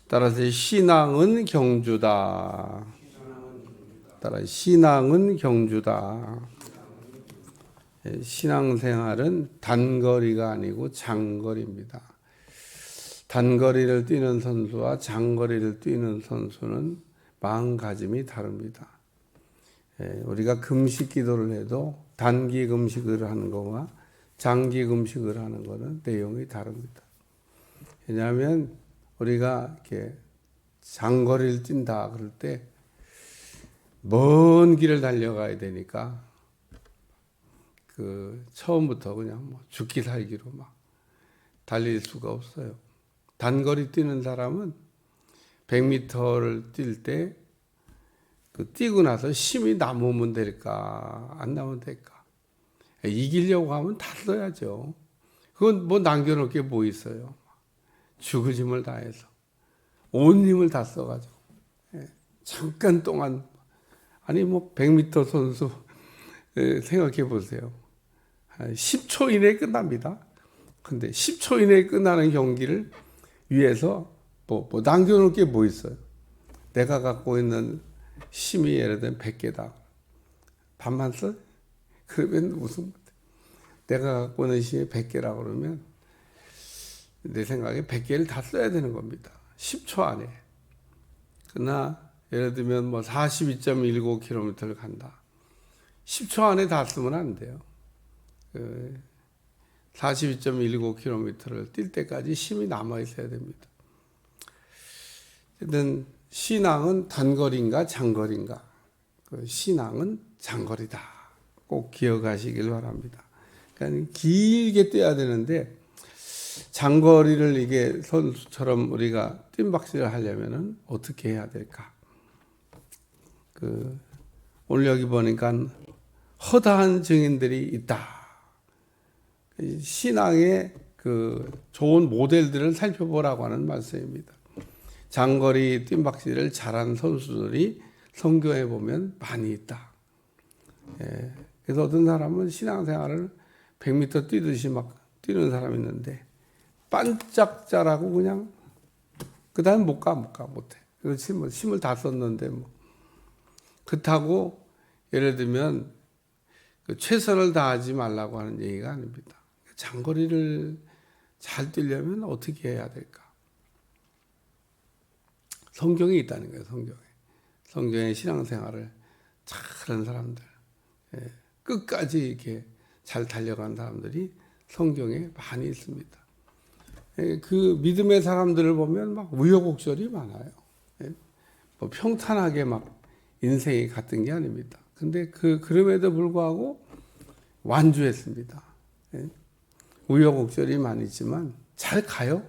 따라서 신앙은 경주다. 따라 신앙은 경주다. 신앙생활은 단거리가 아니고 장거리입니다. 단거리를 뛰는 선수와 장거리를 뛰는 선수는 마음가짐이 다릅니다. 우리가 금식 기도를 해도 단기 금식을 하는 것과 장기 금식을 하는 것은 내용이 다릅니다. 왜냐하면 우리가 이렇게 장거리를 뛴다 그럴 때 먼 길을 달려가야 되니까 처음부터 그냥 죽기 살기로 막 달릴 수가 없어요. 단거리 뛰는 사람은 100m를 뛸 때 뛰고 나서 힘이 남으면 될까 안 남으면 될까 이기려고 하면 다 써야죠. 그건 남겨놓을 게 뭐 있어요. 죽을 힘을 다해서 온 힘을 다 써가지고 잠깐 동안 100m 선수 생각해 보세요. 한 10초 이내에 끝납니다. 근데 10초 이내에 끝나는 경기를 위해서 남겨놓을 게 뭐 있어요. 내가 갖고 있는 힘이 예를 들면 100개다. 반만 써? 그러면 무슨 내가 갖고 있는 힘이 100개라고 그러면 내 생각에 100개를 다 써야 되는 겁니다. 10초 안에. 그러나 예를 들면 42.19km를 간다. 10초 안에 다 쓰면 안 돼요. 42.19km를 뛸 때까지 힘이 남아 있어야 됩니다. 어쨌든 신앙은 단거리인가 장거리인가? 신앙은 장거리다. 꼭 기억하시길 바랍니다. 그러니까 길게 뛰어야 되는데 장거리를 이게 선수처럼 우리가 뜀박질을 하려면은 어떻게 해야 될까? 오늘 여기 보니까 허다한 증인들이 있다. 신앙의 좋은 모델들을 살펴보라고 하는 말씀입니다. 장거리 뜀박질을 잘한 선수들이 성경에 보면 많이 있다. 그래서 어떤 사람은 신앙생활을 100m 뛰듯이 막 뛰는 사람이 있는데 반짝 자라고 그냥 그 다음에 못해. 그렇지 힘을 다 썼는데 그렇다고 예를 들면 최선을 다하지 말라고 하는 얘기가 아닙니다. 장거리를 잘 뛰려면 어떻게 해야 될까? 성경에 있다는 거예요. 성경에 신앙생활을 잘하는 사람들, 끝까지 이렇게 잘 달려간 사람들이 성경에 많이 있습니다. 그 믿음의 사람들을 보면 막 우여곡절이 많아요. 평탄하게 막 인생이 같은 게 아닙니다. 근데 그럼에도 불구하고 완주했습니다. 우여곡절이 많이 있지만 잘 가요.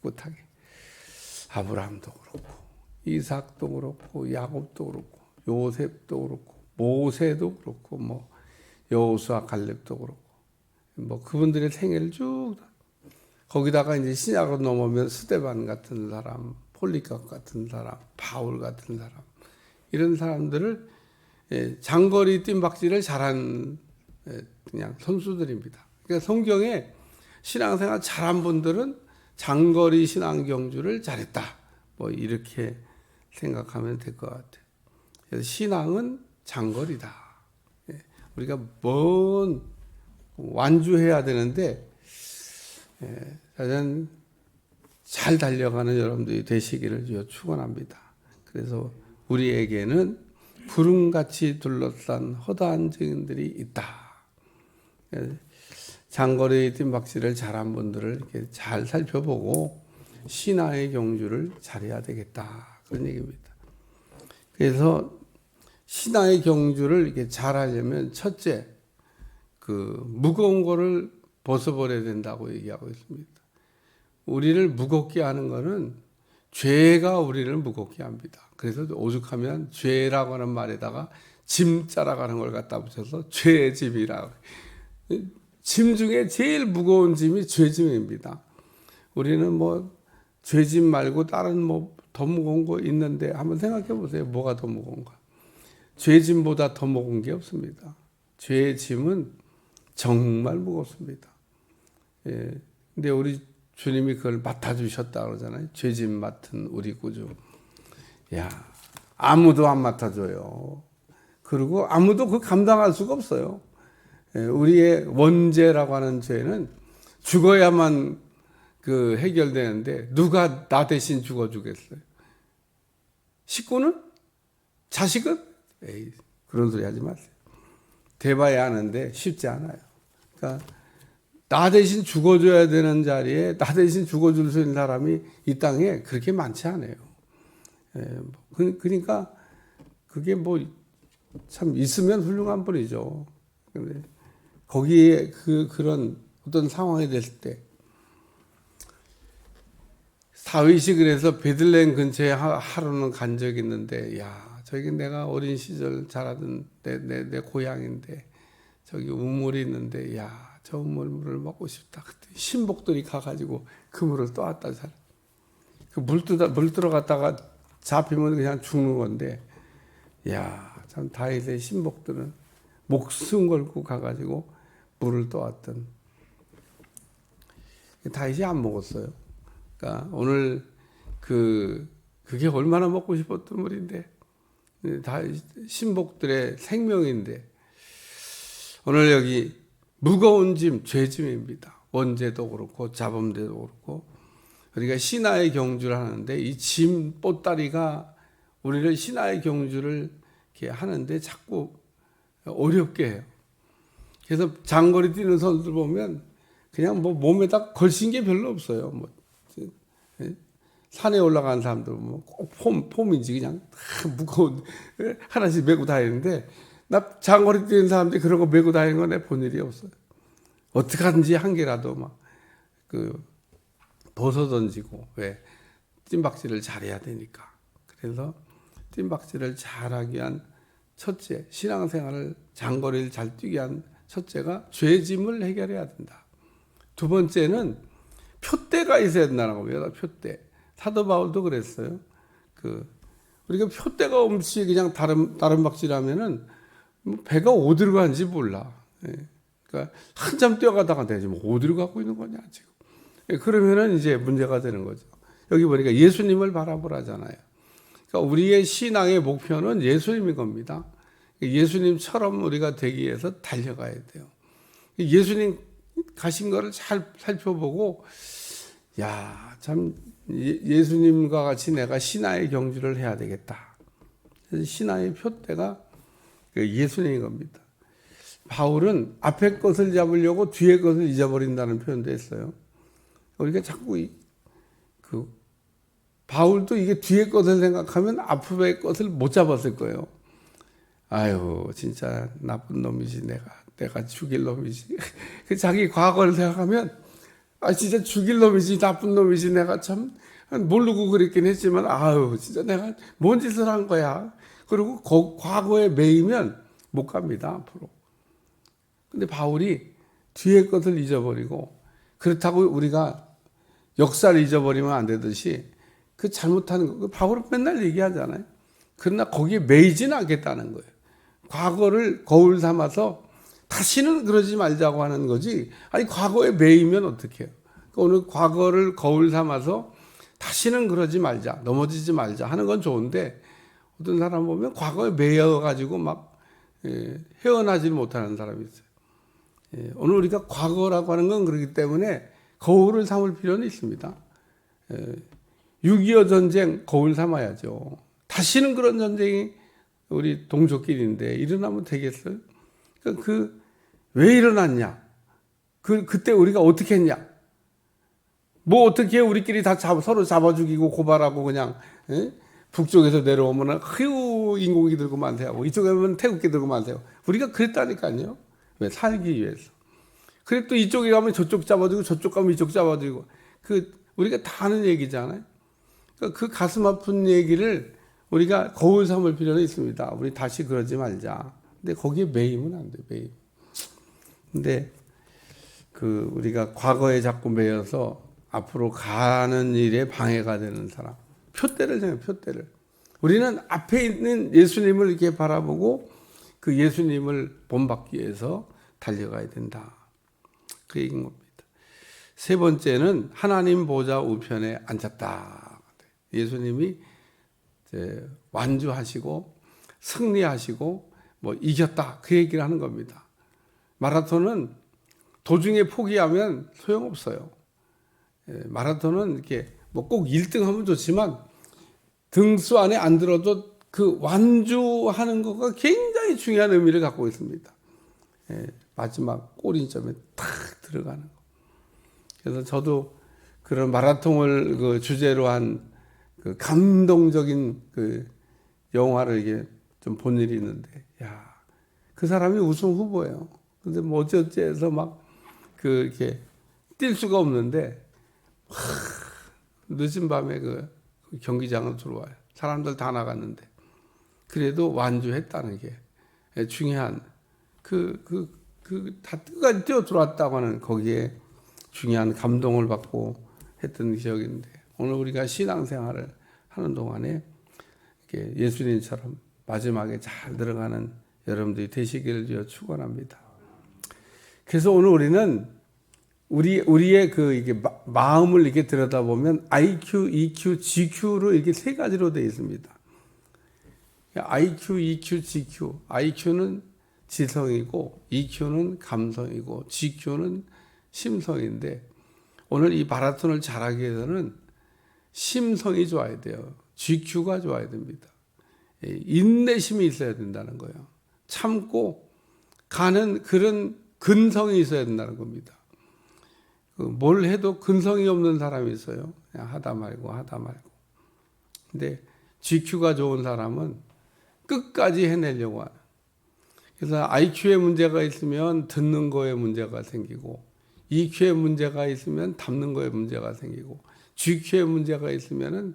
꿋꿋하게. 아브라함도 그렇고 이삭도 그렇고 야곱도 그렇고 요셉도 그렇고 모세도 그렇고 여호수아 갈렙도 그렇고 그분들의 생애를 쭉 거기다가 이제 신약으로 넘어오면 스데반 같은 사람, 폴리갑 같은 사람, 바울 같은 사람 이런 사람들을 장거리 뜀박질을 잘한 그냥 선수들입니다. 그러니까 성경에 신앙생활 잘한 분들은 장거리 신앙 경주를 잘했다. 이렇게 생각하면 될 것 같아요. 그래서 신앙은 장거리다. 우리가 완주해야 되는데 잘 달려가는 여러분들이 되시기를 축원합니다. 그래서 우리에게는 구름같이 둘러싼 허다한 증인들이 있다. 장거리 뜀박질을 잘한 분들을 이렇게 잘 살펴보고 신앙의 경주를 잘해야 되겠다. 그런 얘기입니다. 그래서 신앙의 경주를 이렇게 잘하려면 첫째, 무거운 거를 벗어버려야 된다고 얘기하고 있습니다. 우리를 무겁게 하는 거는 죄가 우리를 무겁게 합니다. 그래서 오죽하면 죄라고 하는 말에다가 짐 짜라가는 걸 갖다 붙여서 죄의 짐이라고. 짐 중에 제일 무거운 짐이 죄짐입니다. 우리는 죄짐 말고 다른 더 무거운 거 있는데 한번 생각해 보세요. 뭐가 더 무거운가? 죄짐보다 더 무거운 게 없습니다. 죄의 짐은 정말 무겁습니다. 근데 우리 주님이 그걸 맡아주셨다 그러잖아요. 죄짐 맡은 우리 구주. 야, 아무도 안 맡아줘요. 그리고 아무도 그 감당할 수가 없어요. 우리의 원죄라고 하는 죄는 죽어야만 그 해결되는데 누가 나 대신 죽어주겠어요? 식구는? 자식은? 에이, 그런 소리 하지 마세요. 돼봐야 하는데 쉽지 않아요. 그러니까 나 대신 죽어줘야 되는 자리에 나 대신 죽어줄 수 있는 사람이 이 땅에 그렇게 많지 않아요. 그러니까 그게 뭐 참 있으면 훌륭한 분이죠. 근데 거기에 그런 어떤 상황이 됐을 때 사위식을 해서 베들레헴 근처에 하루는 간 적이 있는데, 야, 저기 내가 어린 시절 자라던 내 고향인데 저기 우물이 있는데, 야, 저 우물을 먹고 싶다. 그때 신복들이 가가지고 그 물을 떠왔다. 그 물 들어갔다가 잡히면 그냥 죽는 건데, 야, 참 다윗의 신복들은 목숨 걸고 가가지고 물을 떠왔던. 다윗이 안 먹었어요. 그러니까 오늘 그게 얼마나 먹고 싶었던 물인데, 다 신복들의 생명인데, 오늘 여기 무거운 짐, 죄짐입니다. 원죄도 그렇고 자범죄도 그렇고 우리가 신하의 경주를 하는데 이 짐 보따리가 우리를 신하의 경주를 이렇게 하는데 자꾸 어렵게 해요. 그래서 장거리 뛰는 선수들 보면 그냥 뭐 몸에다 걸친 게 별로 없어요. 뭐 산에 올라가는 사람들 뭐 꼭 폼인지 그냥 무거운 하나씩 메고 다니는데, 나 장거리 뛰는 사람들이 그런 거 메고 다니는 건 내 본 일이 없어요. 어떻게 하든지 한 개라도 막 벗어 던지고, 왜 찜박질을 잘해야 되니까. 그래서 찜박질을 잘하기 위한 첫째, 신앙생활을 장거리를 잘 뛰게 한 첫째가 죄짐을 해결해야 된다. 두 번째는 표대가 있어야 된다는 겁니다. 표대. 사도 바울도 그랬어요. 우리가 표대가 없이 그냥 다른 박질하면은 배가 어디로 가는지 몰라. 그러니까 한참 뛰어가다가 내가 지금 어디로 가고 있는 거냐 지금. 그러면은 이제 문제가 되는 거죠. 여기 보니까 예수님을 바라보라잖아요. 그러니까 우리의 신앙의 목표는 예수님인 겁니다. 예수님처럼 우리가 되기 위해서 달려가야 돼요. 예수님 가신 거를 잘 살펴보고, 야, 참 예수님과 같이 내가 신하의 경주를 해야 되겠다. 그래서 신하의 표대가 예수님인 겁니다. 바울은 앞에 것을 잡으려고 뒤에 것을 잊어버린다는 표현도 했어요. 우리가 자꾸 바울도 이게 뒤에 것을 생각하면 앞에 것을 못 잡았을 거예요. 아유, 진짜 나쁜 놈이지, 내가 죽일 놈이지. 자기 과거를 생각하면, 아, 진짜 죽일 놈이지, 나쁜 놈이지, 내가 참 모르고 그랬긴 했지만, 아유, 진짜 내가 뭔 짓을 한 거야. 그리고 과거에 매이면 못 갑니다, 앞으로. 근데 바울이 뒤에 것을 잊어버리고, 그렇다고 우리가 역사를 잊어버리면 안 되듯이 그 잘못하는 거, 바울은 맨날 얘기하잖아요. 그러나 거기에 매이지는 않겠다는 거예요. 과거를 거울 삼아서 다시는 그러지 말자고 하는 거지. 아니, 과거에 매이면 어떡해요? 그러니까 오늘 과거를 거울 삼아서 다시는 그러지 말자, 넘어지지 말자 하는 건 좋은데, 어떤 사람 보면 과거에 매여가지고 막 헤어나지 못하는 사람이 있어요. 오늘 우리가 과거라고 하는 건 그렇기 때문에 거울을 삼을 필요는 있습니다. 6.25 전쟁 거울 삼아야죠. 다시는 그런 전쟁이 우리 동족끼리인데 일어나면 되겠어요? 왜 일어났냐? 그때 우리가 어떻게 했냐? 뭐 어떻게 우리끼리 다 서로 잡아 죽이고 고발하고 그냥, 북쪽에서 내려오면 인공기 들고 만세하고 이쪽에 오면 태극기 들고 만세하고 우리가 그랬다니까요. 왜? 살기 위해서. 그래 또 이쪽에 가면 저쪽 잡아주고 저쪽 가면 이쪽 잡아주고 우리가 다 하는 얘기잖아요. 그러니까 그 가슴 아픈 얘기를 우리가 거울 삼을 필요는 있습니다. 우리 다시 그러지 말자. 근데 거기에 매이면 안 돼, 매임. 근데 우리가 과거에 자꾸 매여서 앞으로 가는 일에 방해가 되는 사람. 표대를 정해요, 표대를. 우리는 앞에 있는 예수님을 이렇게 바라보고 그 예수님을 본받기 위해서 달려가야 된다. 그 얘기인 겁니다. 세 번째는 하나님 보좌 우편에 앉았다. 예수님이 이제 완주하시고 승리하시고 뭐 이겼다, 그 얘기를 하는 겁니다. 마라톤은 도중에 포기하면 소용없어요. 마라톤은 이렇게 뭐 꼭 1등 하면 좋지만 등수 안에 안 들어도 그 완주하는 것가 굉장히 중요한 의미를 갖고 있습니다. 마지막 꼬리점에 탁 들어가는 거. 그래서 저도 그런 마라톤을 그 주제로 한 그 감동적인 그 영화를 이게 좀 본 일이 있는데, 야, 그 사람이 우승 후보예요. 근데 뭐 어찌어찌해서 막 그 이렇게 뛸 수가 없는데, 늦은 밤에 그 경기장으로 들어와요. 사람들 다 나갔는데 그래도 완주했다는 게 중요한 다 끝까지 뛰어 들어왔다고 하는 거기에 중요한 감동을 받고 했던 기억인데, 오늘 우리가 신앙생활을 하는 동안에 이렇게 예수님처럼 마지막에 잘 들어가는 여러분들이 되시기를 축원합니다. 그래서 오늘 우리는 우리의 그 이게 마음을 이렇게 들여다보면 IQ, EQ, GQ로 이렇게 세 가지로 되어 있습니다. IQ, EQ, GQ. IQ는 지성이고, EQ는 감성이고, GQ는 심성인데, 오늘 이 마라톤을 잘하기 위해서는 심성이 좋아야 돼요. GQ가 좋아야 됩니다. 인내심이 있어야 된다는 거예요. 참고 가는 그런 근성이 있어야 된다는 겁니다. 뭘 해도 근성이 없는 사람이 있어요. 그냥 하다 말고. 근데 GQ가 좋은 사람은 끝까지 해내려고 하는. 그래서 IQ에 문제가 있으면 듣는 거에 문제가 생기고, EQ에 문제가 있으면 담는 거에 문제가 생기고, GQ에 문제가 있으면은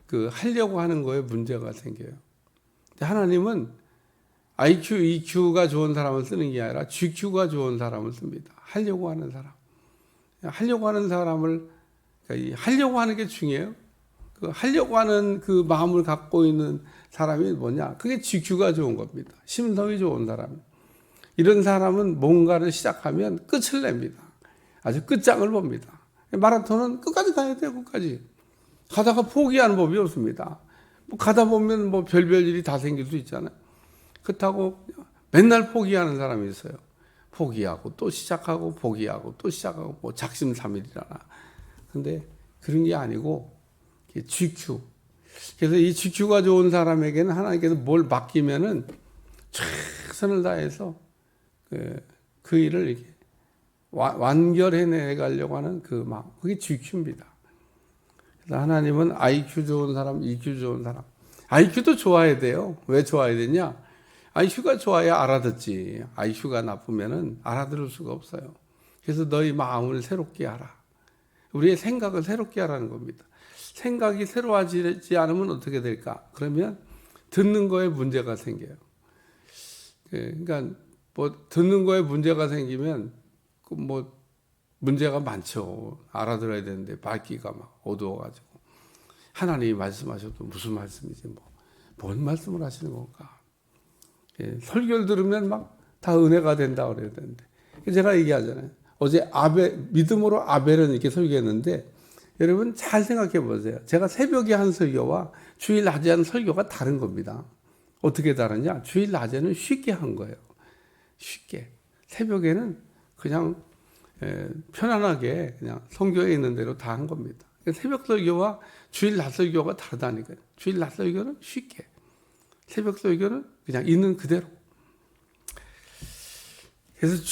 그 하려고 하는 거에 문제가 생겨요. 근데 하나님은 IQ, EQ가 좋은 사람을 쓰는 게 아니라 GQ가 좋은 사람을 씁니다. 하려고 하는 사람. 하려고 하는 사람을, 그러니까 하려고 하는 게 중요해요. 그 하려고 하는 그 마음을 갖고 있는 사람이 뭐냐? 그게 GQ가 좋은 겁니다. 심성이 좋은 사람. 이런 사람은 뭔가를 시작하면 끝을 냅니다. 아주 끝장을 봅니다. 마라톤은 끝까지 가야 돼요, 끝까지. 가다가 포기하는 법이 없습니다. 뭐 가다 보면 뭐 별별 일이 다 생길 수 있잖아요. 그렇다고 맨날 포기하는 사람이 있어요. 포기하고 또 시작하고 포기하고 또 시작하고 뭐 작심삼일이라나. 근데 그런 게 아니고 GQ. 그래서 이 GQ가 좋은 사람에게는 하나님께서 뭘 맡기면은 최선을 다해서 그 일을 이렇게 완결해내 가려고 하는 그 마음. 그게 GQ입니다. 그래서 하나님은 IQ 좋은 사람, EQ 좋은 사람. IQ도 좋아야 돼요. 왜 좋아야 되냐? IQ가 좋아야 알아듣지. IQ가 나쁘면은 알아들을 수가 없어요. 그래서 너희 마음을 새롭게 하라. 우리의 생각을 새롭게 하라는 겁니다. 생각이 새로워지지 않으면 어떻게 될까? 그러면 듣는 거에 문제가 생겨요. 그러니까 뭐 듣는 거에 문제가 생기면 뭐 문제가 많죠. 알아들어야 되는데 밝기가 막 어두워가지고, 하나님이 말씀하셔도 무슨 말씀이지 뭔 말씀을 하시는 건가? 설교를 들으면 막 다 은혜가 된다 그래야 되는데, 제가 얘기하잖아요. 어제 믿음으로 아벨은 이렇게 설교했는데, 여러분 잘 생각해 보세요. 제가 새벽에 한 설교와 주일 낮에 한 설교가 다른 겁니다. 어떻게 다르냐? 주일 낮에는 쉽게 한 거예요. 쉽게. 새벽에는 그냥 편안하게 그냥 성경에 있는 대로 다 한 겁니다. 새벽 설교와 주일 낮 설교가 다르다니까요. 주일 낮 설교는 쉽게, 새벽 설교는 그냥 있는 그대로. 그래서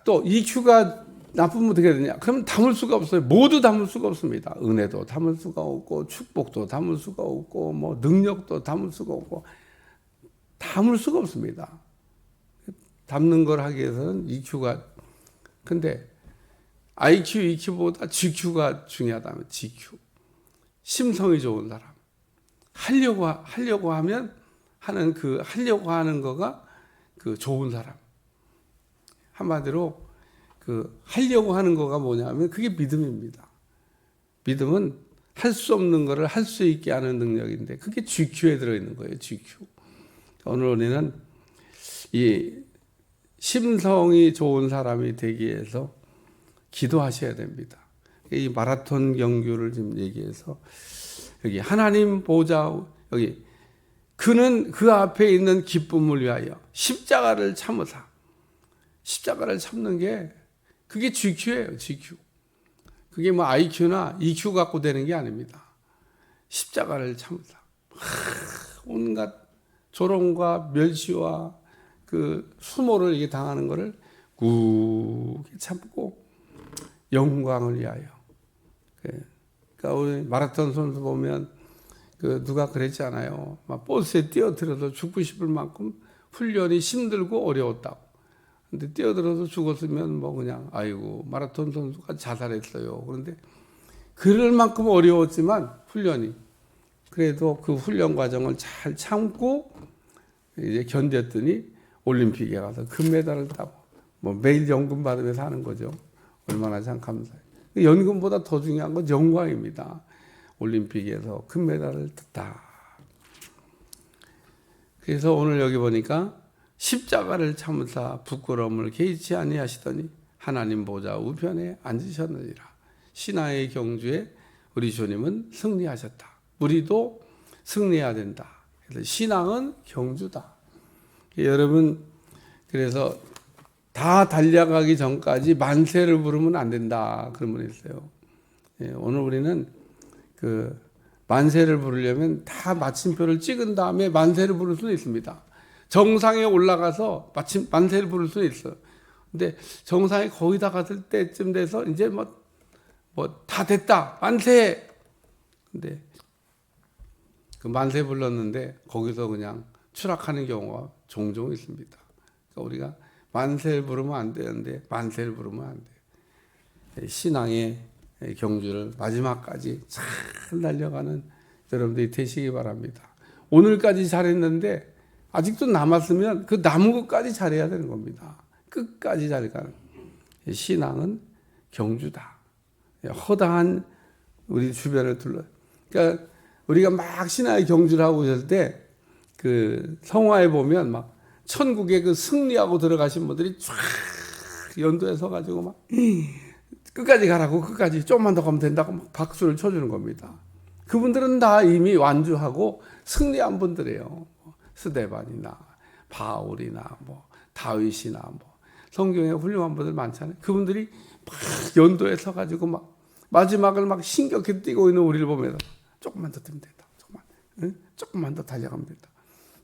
또 EQ가 나쁘면 어떻게 되냐? 그러면 담을 수가 없어요. 모두 담을 수가 없습니다. 은혜도 담을 수가 없고, 축복도 담을 수가 없고, 뭐 능력도 담을 수가 없고, 담을 수가 없습니다. 담는 걸 하기 위해서는 EQ가, 근데 IQ, EQ보다 GQ가 중요하다면 GQ. 심성이 좋은 사람. 하려고 하면 하려고 하는 거가 그 좋은 사람. 한마디로 하려고 하는 거가 뭐냐면 그게 믿음입니다. 믿음은 할 수 없는 거를 할 수 있게 하는 능력인데, 그게 GQ에 들어있는 거예요, GQ. 오늘 우리는 이 심성이 좋은 사람이 되기 위해서 기도하셔야 됩니다. 이 마라톤 경주를 지금 얘기해서 여기 하나님 보좌 여기 그는 그 앞에 있는 기쁨을 위하여 십자가를 참으사. 십자가를 참는 게 그게 GQ예요. GQ. 그게 뭐 IQ나 EQ 갖고 되는 게 아닙니다. 십자가를 참으사. 온갖 조롱과 멸시와 그 수모를 이게 당하는 것을 굳게 참고 영광을 위하여. 그러니까 우리 마라톤 선수 보면 그 누가 그랬잖아요. 막 버스에 뛰어들어서 죽고 싶을 만큼 훈련이 힘들고 어려웠다고. 근데 뛰어들어서 죽었으면 뭐 그냥 아이고 마라톤 선수가 자살했어요. 그런데 그럴 만큼 어려웠지만 훈련이 그래도 그 훈련 과정을 잘 참고 이제 견뎠더니 올림픽에 가서 금메달을 따고 뭐 매일 연금 받으면서 하는 거죠. 얼마나 참 감사해요. 연금보다 더 중요한 건 영광입니다. 올림픽에서 금메달을 땄다. 그래서 오늘 여기 보니까 십자가를 참으사 부끄러움을 개의치 아니하시더니 하나님 보좌 우편에 앉으셨느니라. 신하의 경주에 우리 주님은 승리하셨다. 우리도 승리해야 된다. 그래서 신앙은 경주다. 여러분 그래서 다 달려가기 전까지 만세를 부르면 안 된다. 그런 분이 있어요. 오늘 우리는 그 만세를 부르려면 다 마침표를 찍은 다음에 만세를 부를 수는 있습니다. 정상에 올라가서 마침 만세를 부를 수는 있어요. 근데 정상에 거의 다 갔을 때쯤 돼서 이제 뭐 다 됐다. 만세! 근데 그 만세 불렀는데 거기서 그냥 추락하는 경우가 종종 있습니다. 그러니까 우리가 만세를 부르면 안 되는데 만세를 부르면 안 돼요. 신앙의 경주를 마지막까지 잘 달려가는 여러분들이 되시기 바랍니다. 오늘까지 잘했는데 아직도 남았으면 그 남은 것까지 잘해야 되는 겁니다. 끝까지 잘가는 신앙은 경주다. 허다한 우리 주변을 둘러. 그러니까 우리가 막 신앙의 경주를 하고 있을 때 그 성화에 보면 막 천국에 그 승리하고 들어가신 분들이 쫙 연도에 서가지고 막 끝까지 가라고 끝까지 조금만 더 가면 된다고 막 박수를 쳐주는 겁니다. 그분들은 다 이미 완주하고 승리한 분들이에요. 스데반이나 바울이나 뭐 다윗이나 뭐 성경에 훌륭한 분들 많잖아요. 그분들이 막 연도에 서가지고 막 마지막을 막 신격히 뛰고 있는 우리를 보면서 조금만 더 뛰면 된다. 조금만 더 달려가면 된다.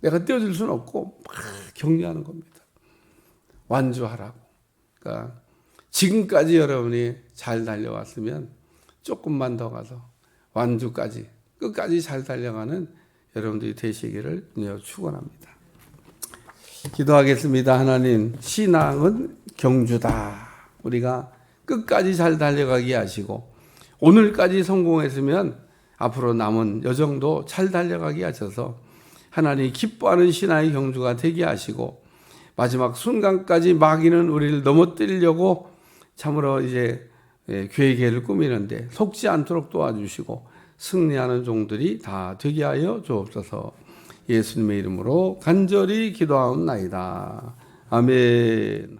내가 뛰어줄 수는 없고 막 격려하는 겁니다. 완주하라고. 그러니까 지금까지 여러분이 잘 달려왔으면 조금만 더 가서 완주까지 끝까지 잘 달려가는 여러분들이 되시기를 축원합니다. 기도하겠습니다. 하나님, 신앙은 경주다. 우리가 끝까지 잘 달려가게 하시고 오늘까지 성공했으면 앞으로 남은 여정도 잘 달려가게 하셔서 하나님 기뻐하는 신앙의 경주가 되게 하시고 마지막 순간까지 마귀는 우리를 넘어뜨리려고 참으로 이제 계획을 꾸미는데 속지 않도록 도와주시고 승리하는 종들이 다 되게 하여 주옵소서. 예수님의 이름으로 간절히 기도하옵나이다. 아멘.